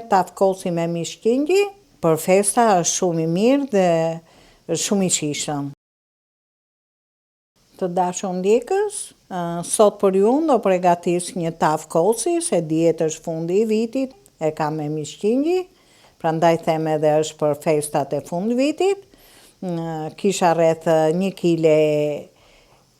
Tavë kosi me mish qingji, për festa është shumë i mirë dhe është shumë i shishëm. Të dashur ndjekës, sot për ju do përgatis një tavë kosi, se dihet është fundi i vitit, e kam me mish qingji, prandaj them edhe është për festat e fund vitit. Kisha rreth 1 kg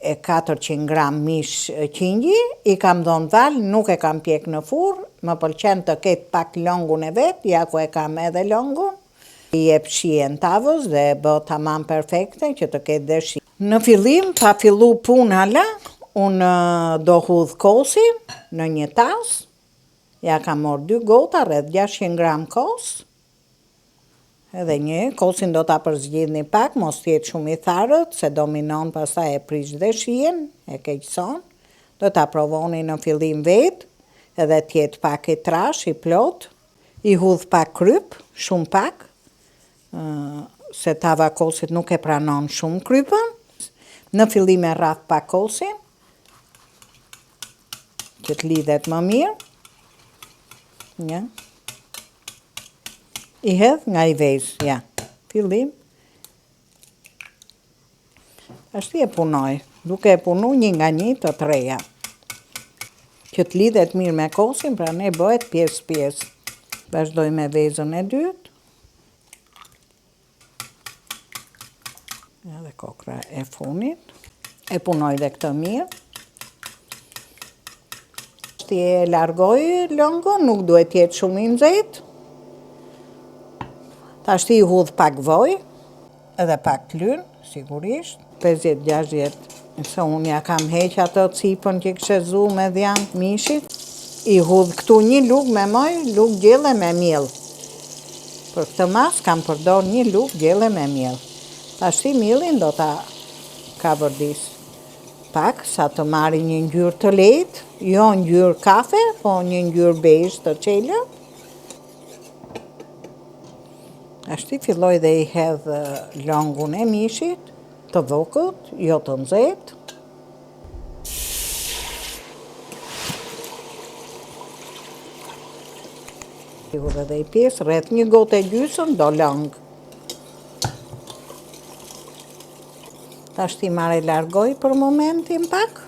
e 400 gram mish qingji, i kam dhënë val, nuk e kam pjek në furr, më pëlqen të ketë pak longun e vet, ja ku e kam edhe longun. I jep shijen tavës dhe bë tamam perfekte që të ketë dhe shi. Në fillim, pa fillu puna la, unë do hudh kosin në një tas, ja kam marrë 2 gota, rreth 600 gram kos, edhe kosin do ta përzgjidhni pak, mos jetë shumë i tharët, se dominon pastaj e prish dhe shijen, e keqson. Do ta provoni në fillim vet, edhe t'jetë pak i trash, i plot. I hudh pak kryp, shumë pak, se tava kosit nuk e pranon shumë krypën. Në fillim e rraf pak kosin, që t'lidhet më mirë. Ja. I hedh nga i vezë, ja. Fillim. Ashtu e punoj, duke e punu një nga një të treja. Që t'lidhet mirë me kosin, pra ne bëhet pjesë. Vazhdoj me vezën e dytë. Edhe kokra e funit. E punoj dhe këtë mirë. Ti e largoj longun, nuk duhet jetë shumë i nxehtë. Tashti i hudh pak vaj, edhe pak lyn, sigurisht. 50-60, se unë ja kam heq ato cipën që kështë zu me dhjanë mishit. I hudh këtu një lugë me moj, lugë gjelle me miell. Për këtë mas kam përdor një lugë gjelle me miell. Tashti miellin do ta kavërdis pak, sa të marri një ngjyrë të lehtë, jo ngjyrë kafe, po një ngjyrë bejsh të qelët. Ashti filloj dhe i hedh longun e mishit, të vogël, jo të nxehtë. I hudh edhe i pjesë, rreth 1 gotë e gjysmë do long. Tashti marrë e largoj për momentin pak,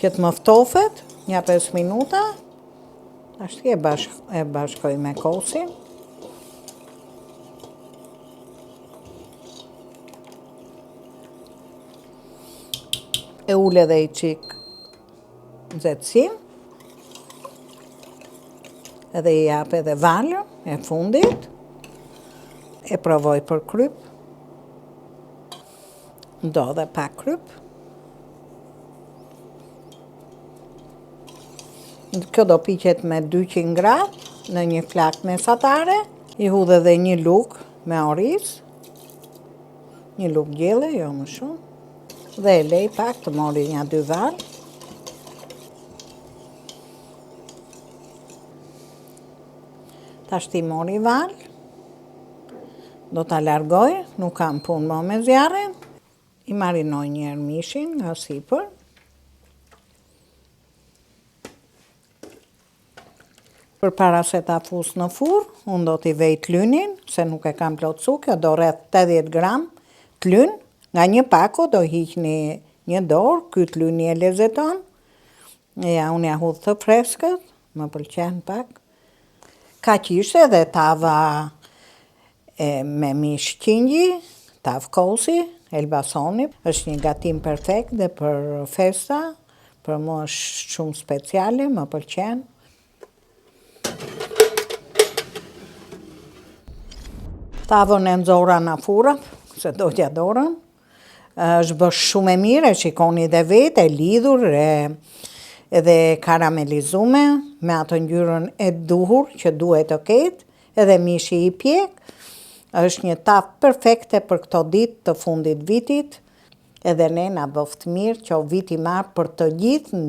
që të më ftofet, një 5 minuta. Tashti e bashkoj me kosin. E ule dhe i qik nxehtësim. Edhe i jap edhe valën e fundit. E provoj për kryp. Do dhe pak kryp. Kjo do piqet me 200 gradë në një flak mesatare. I hudh edhe një lugë me oriz. Një lugë gjelle, jo më shumë. Dhe e lej pak të mori një 2 valë. Tashti mori valë. Do ta largoj, nuk kam punë më me zjarrin. I marinoj njerë mishin nga sipër. Për para se ta fus në furr, unë do t'i vej t'lynin, se nuk e kam plotsu, kjo do rreth 80 gram t'lyn. Nga një pako do hiqni një dorë, ky t'lyni e lezeton. Ja, unë ja hudh të freskët, më pëlqen pak. Kaq ishte dhe tava me mish qingji, tavë kosi, elbasoni. Është një gatim perfekt dhe për festa, për mua është shumë speciale, më pëlqen. Tavën e nxora në furrë, se do t'ja dorën. Është bërë shumë e mirë, e shikoni dhe vetë, e lidhur, edhe karamelizume, me atë ngjyrën e duhur që duhet të ketë, edhe mishi i pjek. Është një tavë perfekte për këto ditë të fundit vitit, edhe ne na bëft mirë që o viti marë për të gjithë